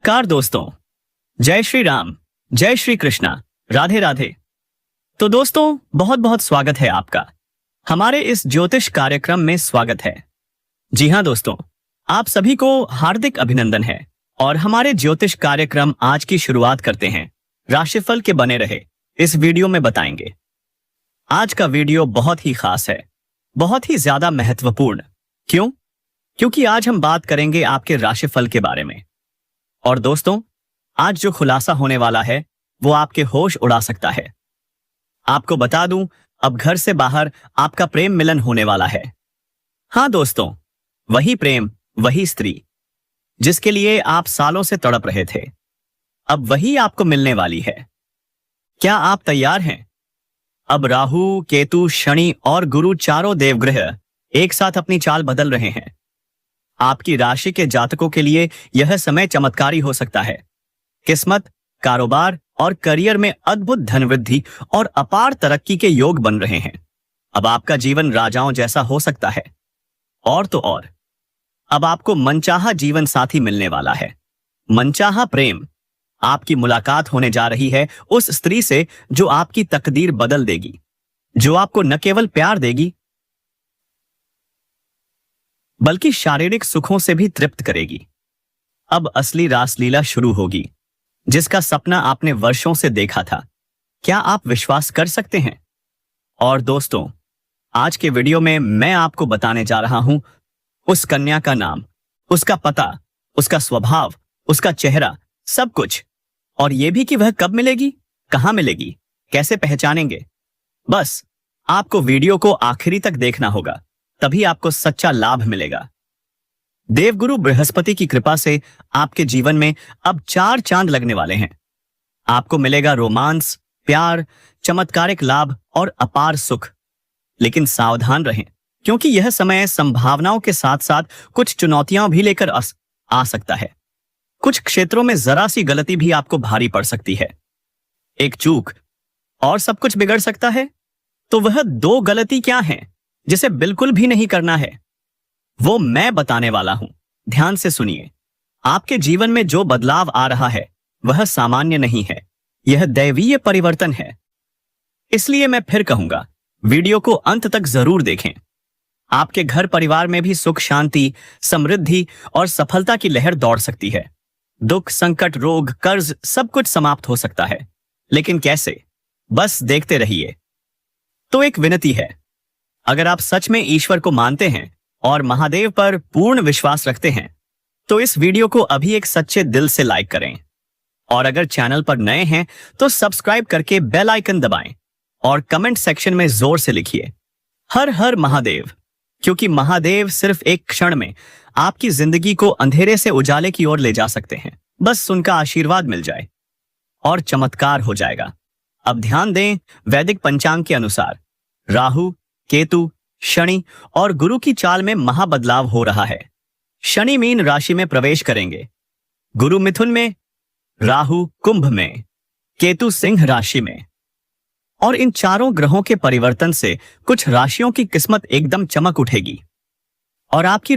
नमस्कार दोस्तों। जय श्री राम, जय श्री कृष्णा, राधे राधे। तो दोस्तों, बहुत बहुत स्वागत है आपका हमारे इस ज्योतिष कार्यक्रम में। स्वागत है। जी हां दोस्तों, आप सभी को हार्दिक अभिनंदन है और हमारे ज्योतिष कार्यक्रम आज की शुरुआत करते हैं। राशिफल के बने रहे इस वीडियो में बताएंगे। आज का वीडियो बहुत ही खास है, बहुत ही ज्यादा महत्वपूर्ण। क्यों? क्योंकि आज हम बात करेंगे आपके राशिफल के बारे में। और दोस्तों, आज जो खुलासा होने वाला है वो आपके होश उड़ा सकता है। आपको बता दूं, अब घर से बाहर आपका प्रेम मिलन होने वाला है। हां दोस्तों, वही प्रेम, वही स्त्री जिसके लिए आप सालों से तड़प रहे थे, अब वही आपको मिलने वाली है। क्या आप तैयार हैं? अब राहु, केतु, शनि और गुरु चारों देवग्रह एक साथ अपनी चाल बदल रहे हैं। आपकी राशि के जातकों के लिए यह समय चमत्कारी हो सकता है। किस्मत, कारोबार और करियर में अद्भुत धनवृद्धि और अपार तरक्की के योग बन रहे हैं। अब आपका जीवन राजाओं जैसा हो सकता है। और तो और, अब आपको मनचाहा जीवन साथी मिलने वाला है। मनचाहा प्रेम। आपकी मुलाकात होने जा रही है उस स्त्री से जो आपकी तकदीर बदल देगी, जो आपको न केवल प्यार देगी बल्कि शारीरिक सुखों से भी तृप्त करेगी। अब असली रासलीला शुरू होगी, जिसका सपना आपने वर्षों से देखा था। क्या आप विश्वास कर सकते हैं? और दोस्तों, आज के वीडियो में मैं आपको बताने जा रहा हूं उस कन्या का नाम, उसका पता, उसका स्वभाव, उसका चेहरा, सब कुछ। और यह भी कि वह कब मिलेगी, कहां मिलेगी, कैसे पहचानेंगे। बस आपको वीडियो को आखिरी तक देखना होगा, तभी आपको सच्चा लाभ मिलेगा। देवगुरु बृहस्पति की कृपा से आपके जीवन में अब 4 चांद लगने वाले हैं। आपको मिलेगा रोमांस, प्यार, चमत्कारिक लाभ और अपार सुख। लेकिन सावधान रहें, क्योंकि यह समय संभावनाओं के साथ साथ कुछ चुनौतियां भी लेकर आ सकता है। कुछ क्षेत्रों में जरा सी गलती भी आपको भारी पड़ सकती है। एक चूक और सब कुछ बिगड़ सकता है। तो वह 2 गलती क्या हैं जिसे बिल्कुल भी नहीं करना है, वो मैं बताने वाला हूं। ध्यान से सुनिए। आपके जीवन में जो बदलाव आ रहा है वह सामान्य नहीं है, यह दैवीय परिवर्तन है। इसलिए मैं फिर कहूंगा, वीडियो को अंत तक जरूर देखें। आपके घर परिवार में भी सुख, शांति, समृद्धि और सफलता की लहर दौड़ सकती है। दुख, संकट, रोग, कर्ज सब कुछ समाप्त हो सकता है। लेकिन कैसे? बस देखते रहिए। तो एक विनती है, अगर आप सच में ईश्वर को मानते हैं और महादेव पर पूर्ण विश्वास रखते हैं तो इस वीडियो को अभी एक सच्चे दिल से लाइक करें। और अगर चैनल पर नए हैं तो सब्सक्राइब करके बेल आइकन दबाएं और कमेंट सेक्शन में जोर से लिखिए, हर हर महादेव। क्योंकि महादेव सिर्फ एक क्षण में आपकी जिंदगी को अंधेरे से उजाले की ओर ले जा सकते हैं। बस उनका आशीर्वाद मिल जाए और चमत्कार हो जाएगा। अब ध्यान दें, वैदिक पंचांग के अनुसार राहु, केतु, शनि और गुरु की चाल में महाबदलाव हो रहा है। शनि मीन राशि में प्रवेश करेंगे, गुरु मिथुन में, राहु कुंभ में, केतु सिंह राशि में। और इन चारों ग्रहों के परिवर्तन से कुछ राशियों की किस्मत एकदम चमक उठेगी। और आपकी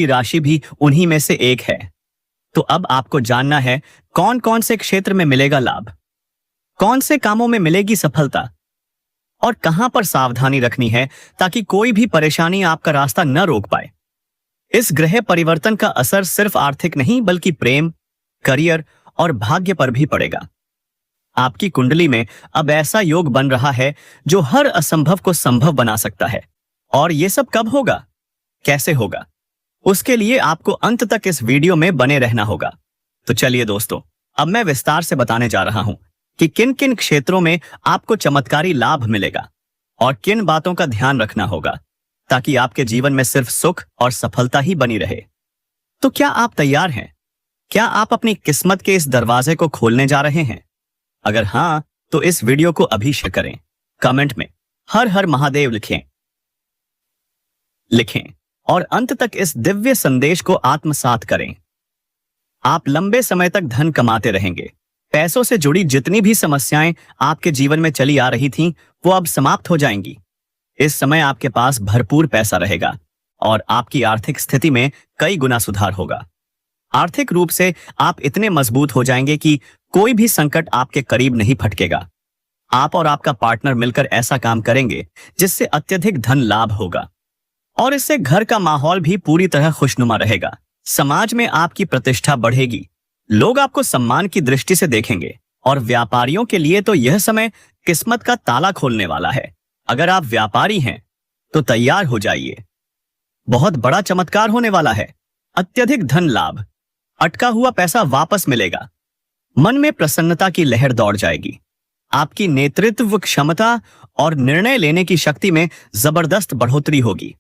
राशि भी उन्हीं में से एक है। तो अब आपको जानना है कौन कौन से क्षेत्र में मिलेगा लाभ, कौन से कामों में मिलेगी सफलता और कहां पर सावधानी रखनी है ताकि कोई भी परेशानी आपका रास्ता न रोक पाए। इस ग्रह परिवर्तन का असर सिर्फ आर्थिक नहीं बल्कि प्रेम, करियर और भाग्य पर भी पड़ेगा। आपकी कुंडली में अब ऐसा योग बन रहा है जो हर असंभव को संभव बना सकता है। और यह सब कब होगा, कैसे होगा, उसके लिए आपको अंत तक इस वीडियो में बने रहना होगा। तो चलिए दोस्तों, अब मैं विस्तार से बताने जा रहा हूं कि किन किन क्षेत्रों में आपको चमत्कारी लाभ मिलेगा और किन बातों का ध्यान रखना होगा ताकि आपके जीवन में सिर्फ सुख और सफलता ही बनी रहे। तो क्या आप तैयार हैं? क्या आप अपनी किस्मत के इस दरवाजे को खोलने जा रहे हैं? अगर हां, तो इस वीडियो को अभी शेयर करें। कमेंट में हर हर महादेव लिखें और अंत तक इस दिव्य संदेश को आत्मसात करें। आप लंबे समय तक धन कमाते रहेंगे। पैसों से जुड़ी जितनी भी समस्याएं आपके जीवन में चली आ रही थीं, वो अब समाप्त हो जाएंगी। इस समय आपके पास भरपूर पैसा रहेगा और आपकी आर्थिक स्थिति में कई गुना सुधार होगा। आर्थिक रूप से आप इतने मजबूत हो जाएंगे कि कोई भी संकट आपके करीब नहीं फटकेगा। आप और आपका पार्टनर मिलकर ऐसा काम करेंगे जिससे अत्यधिक धन लाभ होगा और इससे घर का माहौल भी पूरी तरह खुशनुमा रहेगा। समाज में आपकी प्रतिष्ठा बढ़ेगी, लोग आपको सम्मान की दृष्टि से देखेंगे और व्यापारियों के लिए तो यह समय किस्मत का ताला खोलने वाला है। अगर आप व्यापारी हैं तो तैयार हो जाइए, बहुत बड़ा चमत्कार होने वाला है। अत्यधिक धन लाभ, अटका हुआ पैसा वापस मिलेगा, मन में प्रसन्नता की लहर दौड़ जाएगी। आपकी नेतृत्व क्षमता और निर्णय लेने की शक्ति में जबरदस्त बढ़ोतरी होगी।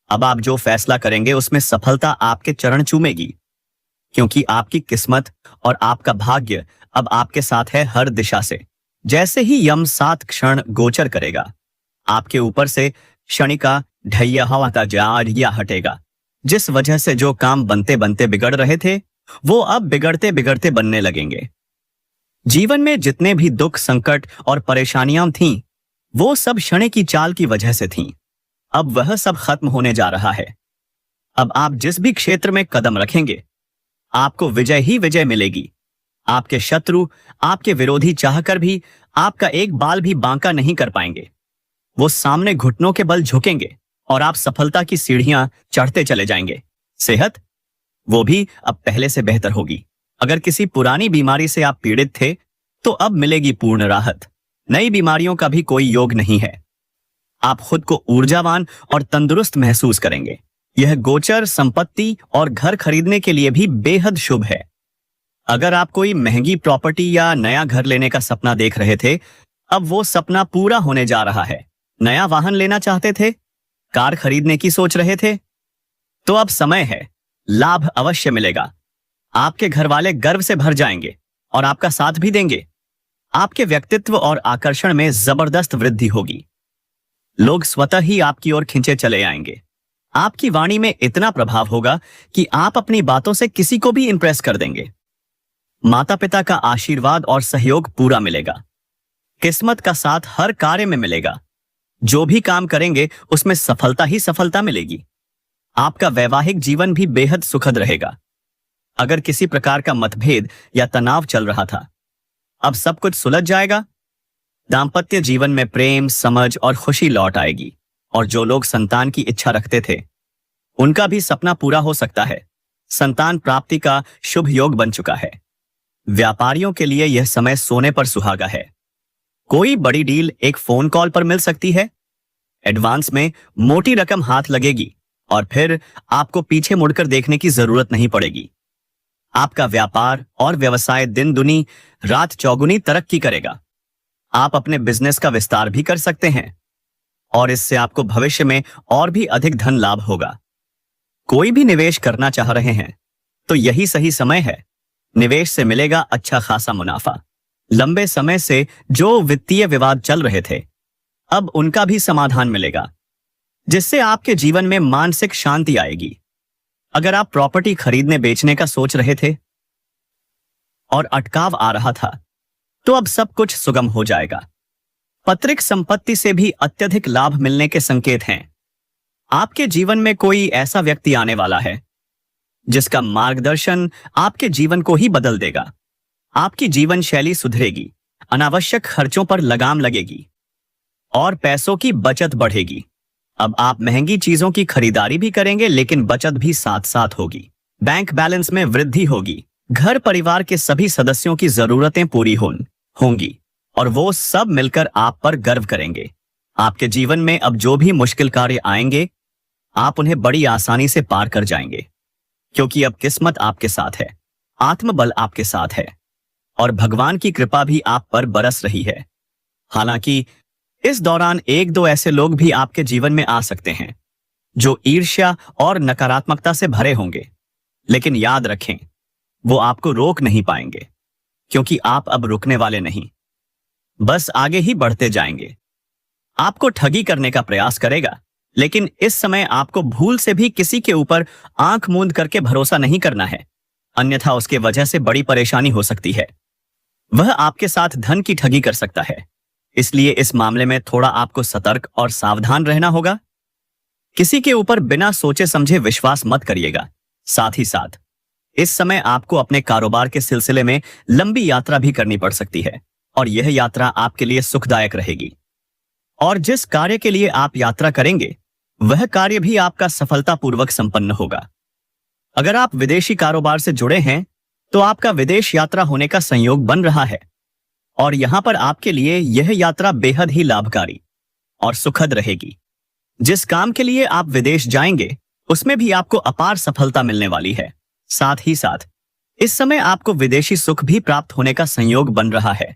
अब आप जो फैसला करेंगे उसमें सफलता आपके चरण चूमेगी, क्योंकि आपकी किस्मत और आपका भाग्य अब आपके साथ है हर दिशा से। जैसे ही यम 7 क्षण गोचर करेगा, आपके ऊपर से क्षणिका ढैया हवाता जारिया हटेगा, जिस वजह से जो काम बनते बनते बिगड़ रहे थे वो अब बिगड़ते बिगड़ते बनने लगेंगे। जीवन में जितने भी दुख, संकट और परेशानियां थीं, वो सब क्षण की चाल की वजह से थीं। अब वह सब खत्म होने जा रहा है। अब आप जिस भी क्षेत्र में कदम रखेंगे, आपको विजय ही विजय मिलेगी। आपके शत्रु, आपके विरोधी चाहकर भी आपका एक बाल भी बांका नहीं कर पाएंगे। वो सामने घुटनों के बल झुकेंगे और आप सफलता की सीढ़ियां चढ़ते चले जाएंगे। सेहत, वो भी अब पहले से बेहतर होगी। अगर किसी पुरानी बीमारी से आप पीड़ित थे तो अब मिलेगी पूर्ण राहत। नई बीमारियों का भी कोई योग नहीं है। आप खुद को ऊर्जावान और तंदुरुस्त महसूस करेंगे। यह गोचर संपत्ति और घर खरीदने के लिए भी बेहद शुभ है। अगर आप कोई महंगी प्रॉपर्टी या नया घर लेने का सपना देख रहे थे, अब वो सपना पूरा होने जा रहा है। नया वाहन लेना चाहते थे, कार खरीदने की सोच रहे थे, तो अब समय है, लाभ अवश्य मिलेगा। आपके घर वाले गर्व से भर जाएंगे और आपका साथ भी देंगे। आपके व्यक्तित्व और आकर्षण में जबरदस्त वृद्धि होगी। लोग स्वतः ही आपकी ओर खींचे चले आएंगे। आपकी वाणी में इतना प्रभाव होगा कि आप अपनी बातों से किसी को भी इंप्रेस कर देंगे। माता पिता का आशीर्वाद और सहयोग पूरा मिलेगा। किस्मत का साथ हर कार्य में मिलेगा। जो भी काम करेंगे उसमें सफलता ही सफलता मिलेगी। आपका वैवाहिक जीवन भी बेहद सुखद रहेगा। अगर किसी प्रकार का मतभेद या तनाव चल रहा था, अब सब कुछ सुलझ जाएगा। दाम्पत्य जीवन में प्रेम, समझ और खुशी लौट आएगी और जो लोग संतान की इच्छा रखते थे, उनका भी सपना पूरा हो सकता है। संतान प्राप्ति का शुभ योग बन चुका है। व्यापारियों के लिए यह समय सोने पर सुहागा है। कोई बड़ी डील एक फोन कॉल पर मिल सकती है। एडवांस में मोटी रकम हाथ लगेगी और फिर आपको पीछे मुड़कर देखने की जरूरत नहीं पड़ेगी। आपका व्यापार और व्यवसाय दिन दुनी रात चौगुनी तरक्की करेगा। आप अपने बिजनेस का विस्तार भी कर सकते हैं और इससे आपको भविष्य में और भी अधिक धन लाभ होगा। कोई भी निवेश करना चाह रहे हैं तो यही सही समय है। निवेश से मिलेगा अच्छा खासा मुनाफा। लंबे समय से जो वित्तीय विवाद चल रहे थे, अब उनका भी समाधान मिलेगा, जिससे आपके जीवन में मानसिक शांति आएगी। अगर आप प्रॉपर्टी खरीदने बेचने का सोच रहे थे और अटकाव आ रहा था, तो अब सब कुछ सुगम हो जाएगा। पैतृक संपत्ति से भी अत्यधिक लाभ मिलने के संकेत हैं। आपके जीवन में कोई ऐसा व्यक्ति आने वाला है जिसका मार्गदर्शन आपके जीवन को ही बदल देगा। आपकी जीवन शैली सुधरेगी, अनावश्यक खर्चों पर लगाम लगेगी और पैसों की बचत बढ़ेगी। अब आप महंगी चीजों की खरीदारी भी करेंगे, लेकिन बचत भी साथ साथ होगी। बैंक बैलेंस में वृद्धि होगी। घर परिवार के सभी सदस्यों की जरूरतें पूरी होंगी और वो सब मिलकर आप पर गर्व करेंगे। आपके जीवन में अब जो भी मुश्किल कार्य आएंगे, आप उन्हें बड़ी आसानी से पार कर जाएंगे, क्योंकि अब किस्मत आपके साथ है, आत्मबल आपके साथ है और भगवान की कृपा भी आप पर बरस रही है। हालांकि इस दौरान एक दो ऐसे लोग भी आपके जीवन में आ सकते हैं जो ईर्ष्या और नकारात्मकता से भरे होंगे, लेकिन याद रखें, वो आपको रोक नहीं पाएंगे, क्योंकि आप अब रुकने वाले नहीं, बस आगे ही बढ़ते जाएंगे। आपको ठगी करने का प्रयास करेगा, लेकिन इस समय आपको भूल से भी किसी के ऊपर आंख मूंद करके भरोसा नहीं करना है, अन्यथा उसके वजह से बड़ी परेशानी हो सकती है। वह आपके साथ धन की ठगी कर सकता है, इसलिए इस मामले में थोड़ा आपको सतर्क और सावधान रहना होगा। किसी के ऊपर बिना सोचे समझे विश्वास मत करिएगा। साथ ही साथ इस समय आपको अपने कारोबार के सिलसिले में लंबी यात्रा भी करनी पड़ सकती है और यह यात्रा आपके लिए सुखदायक रहेगी। और जिस कार्य के लिए आप यात्रा करेंगे वह कार्य भी आपका सफलतापूर्वक संपन्न होगा। अगर आप विदेशी कारोबार से जुड़े हैं तो आपका विदेश यात्रा होने का संयोग बन रहा है और यहां पर आपके लिए यह यात्रा बेहद ही लाभकारी और सुखद रहेगी। जिस काम के लिए आप विदेश जाएंगे उसमें भी आपको अपार सफलता मिलने वाली है। साथ ही साथ इस समय आपको विदेशी सुख भी प्राप्त होने का संयोग बन रहा है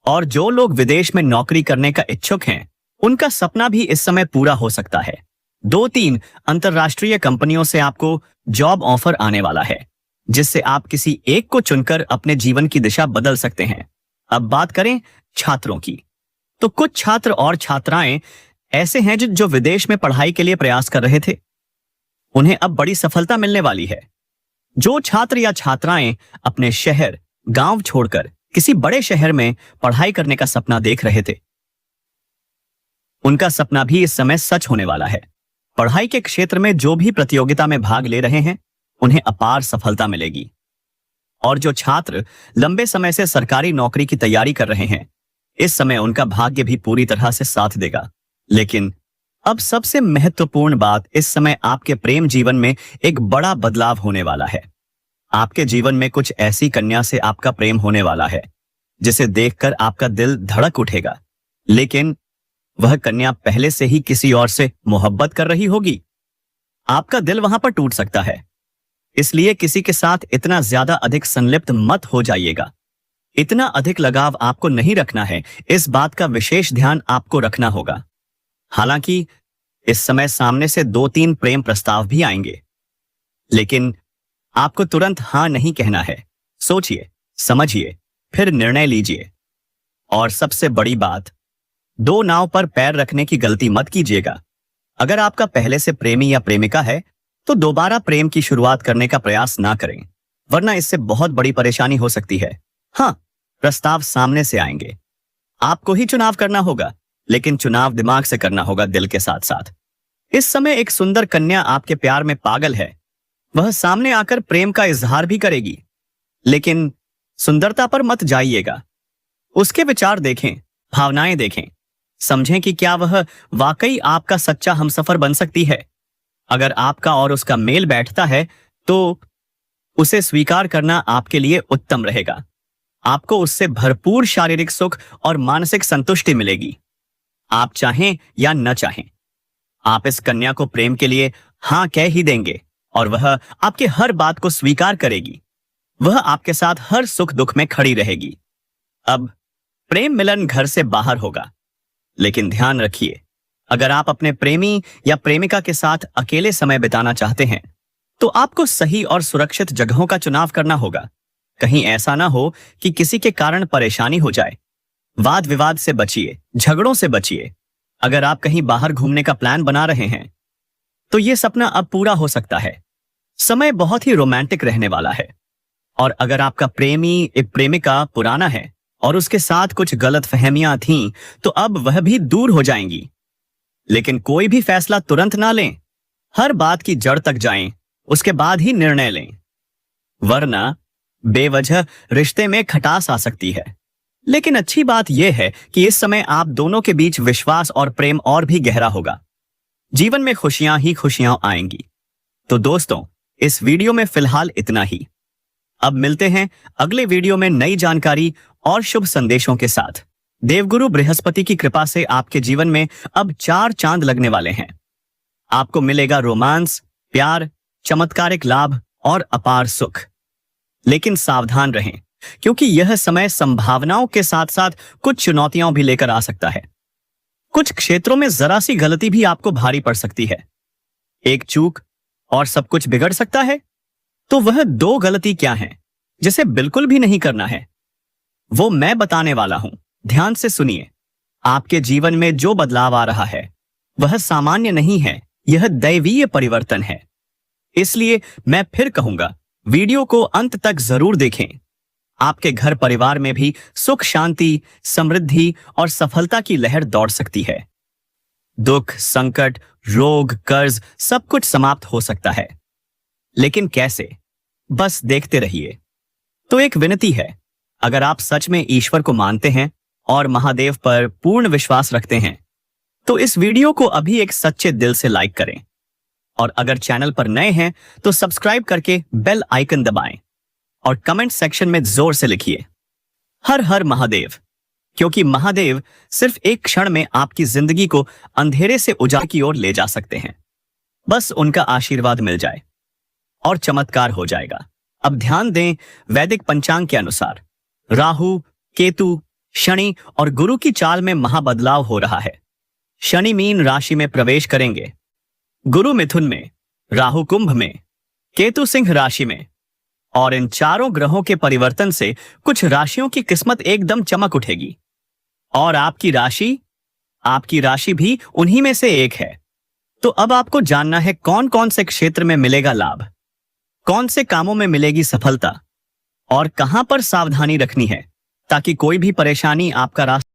और जो लोग विदेश में नौकरी करने का इच्छुक हैं उनका सपना भी इस समय पूरा हो सकता है। 2-3 अंतरराष्ट्रीय कंपनियों से आपको जॉब ऑफर आने वाला है जिससे आप किसी एक को चुनकर अपने जीवन की दिशा बदल सकते हैं। अब बात करें छात्रों की, तो कुछ छात्र और छात्राएं ऐसे हैं जो विदेश में पढ़ाई के लिए प्रयास कर रहे थे, उन्हें अब बड़ी सफलता मिलने वाली है। जो छात्र या छात्राएं अपने शहर गांव छोड़कर किसी बड़े शहर में पढ़ाई करने का सपना देख रहे थे उनका सपना भी इस समय सच होने वाला है। पढ़ाई के क्षेत्र में जो भी प्रतियोगिता में भाग ले रहे हैं उन्हें अपार सफलता मिलेगी। और जो छात्र लंबे समय से सरकारी नौकरी की तैयारी कर रहे हैं इस समय उनका भाग्य भी पूरी तरह से साथ देगा। लेकिन अब सबसे महत्वपूर्ण बात, इस समय आपके प्रेम जीवन में एक बड़ा बदलाव होने वाला है। आपके जीवन में कुछ ऐसी कन्या से आपका प्रेम होने वाला है जिसे देखकर आपका दिल धड़क उठेगा, लेकिन वह कन्या पहले से ही किसी और से मोहब्बत कर रही होगी। आपका दिल वहां पर टूट सकता है, इसलिए किसी के साथ इतना ज्यादा अधिक संलिप्त मत हो जाइएगा। इतना अधिक लगाव आपको नहीं रखना है, इस बात का विशेष ध्यान आपको रखना होगा। हालांकि इस समय सामने से 2-3 प्रेम प्रस्ताव भी आएंगे, लेकिन आपको तुरंत हां नहीं कहना है। सोचिए, समझिए, फिर निर्णय लीजिए। और सबसे बड़ी बात, 2 नाव पर पैर रखने की गलती मत कीजिएगा। अगर आपका पहले से प्रेमी या प्रेमिका है तो दोबारा प्रेम की शुरुआत करने का प्रयास ना करें, वरना इससे बहुत बड़ी परेशानी हो सकती है। हां, प्रस्ताव सामने से आएंगे, आपको ही चुनाव करना होगा, लेकिन चुनाव दिमाग से करना होगा, दिल के साथ साथ। इस समय एक सुंदर कन्या आपके प्यार में पागल है, वह सामने आकर प्रेम का इजहार भी करेगी, लेकिन सुंदरता पर मत जाइएगा। उसके विचार देखें, भावनाएं देखें, समझें कि क्या वह वाकई आपका सच्चा हमसफर बन सकती है। अगर आपका और उसका मेल बैठता है तो उसे स्वीकार करना आपके लिए उत्तम रहेगा। आपको उससे भरपूर शारीरिक सुख और मानसिक संतुष्टि मिलेगी। आप चाहें या न चाहें, आप इस कन्या को प्रेम के लिए हां कह ही देंगे और वह आपके हर बात को स्वीकार करेगी। वह आपके साथ हर सुख दुख में खड़ी रहेगी। अब प्रेम मिलन घर से बाहर होगा, लेकिन ध्यान रखिए, अगर आप अपने प्रेमी या प्रेमिका के साथ अकेले समय बिताना चाहते हैं तो आपको सही और सुरक्षित जगहों का चुनाव करना होगा। कहीं ऐसा ना हो कि किसी के कारण परेशानी हो जाए। वाद विवाद से बचिए, झगड़ों से बचिए। अगर आप कहीं बाहर घूमने का प्लान बना रहे हैं तो यह सपना अब पूरा हो सकता है। समय बहुत ही रोमांटिक रहने वाला है। और अगर आपका प्रेमी एक प्रेमिका पुराना है और उसके साथ कुछ गलतफहमियां थीं तो अब वह भी दूर हो जाएंगी। लेकिन कोई भी फैसला तुरंत ना लें, हर बात की जड़ तक जाएं, उसके बाद ही निर्णय लें, वरना बेवजह रिश्ते में खटास आ सकती है। लेकिन अच्छी बात यह है कि इस समय आप दोनों के बीच विश्वास और प्रेम और भी गहरा होगा। जीवन में खुशियां ही खुशियां आएंगी। तो दोस्तों, इस वीडियो में फिलहाल इतना ही। अब मिलते हैं अगले वीडियो में नई जानकारी और शुभ संदेशों के साथ। देवगुरु बृहस्पति की कृपा से आपके जीवन में अब 4 चांद लगने वाले हैं। आपको मिलेगा रोमांस, प्यार, चमत्कारिक लाभ और अपार सुख। लेकिन सावधान रहें, क्योंकि यह समय संभावनाओं के साथ साथ कुछ चुनौतियां भी लेकर आ सकता है। कुछ क्षेत्रों में जरा सी गलती भी आपको भारी पड़ सकती है। एक चूक और सब कुछ बिगड़ सकता है। तो वह 2 गलती क्या हैं जिसे बिल्कुल भी नहीं करना है, वो मैं बताने वाला हूं। ध्यान से सुनिए। आपके जीवन में जो बदलाव आ रहा है वह सामान्य नहीं है, यह दैवीय परिवर्तन है। इसलिए मैं फिर कहूंगा, वीडियो को अंत तक जरूर देखें। आपके घर परिवार में भी सुख, शांति, समृद्धि और सफलता की लहर दौड़ सकती है। दुख, संकट, रोग, कर्ज सब कुछ समाप्त हो सकता है। लेकिन कैसे? बस देखते रहिए। तो एक विनती है, अगर आप सच में ईश्वर को मानते हैं और महादेव पर पूर्ण विश्वास रखते हैं तो इस वीडियो को अभी एक सच्चे दिल से लाइक करें, और अगर चैनल पर नए हैं तो सब्सक्राइब करके बेल आइकन दबाएं और कमेंट सेक्शन में जोर से लिखिए हर हर महादेव, क्योंकि महादेव सिर्फ एक क्षण में आपकी जिंदगी को अंधेरे से उजाले की ओर ले जा सकते हैं। बस उनका आशीर्वाद मिल जाए और चमत्कार हो जाएगा। अब ध्यान दें, वैदिक पंचांग के अनुसार राहु, केतु, शनि और गुरु की चाल में महाबदलाव हो रहा है। शनि मीन राशि में प्रवेश करेंगे, गुरु मिथुन में, राहु कुंभ में, केतु सिंह राशि में, और इन चारों ग्रहों के परिवर्तन से कुछ राशियों की किस्मत एकदम चमक उठेगी। और आपकी राशि भी उन्हीं में से एक है। तो अब आपको जानना है कौन कौन से क्षेत्र में मिलेगा लाभ, कौन से कामों में मिलेगी सफलता और कहां पर सावधानी रखनी है ताकि कोई भी परेशानी आपका रास्ता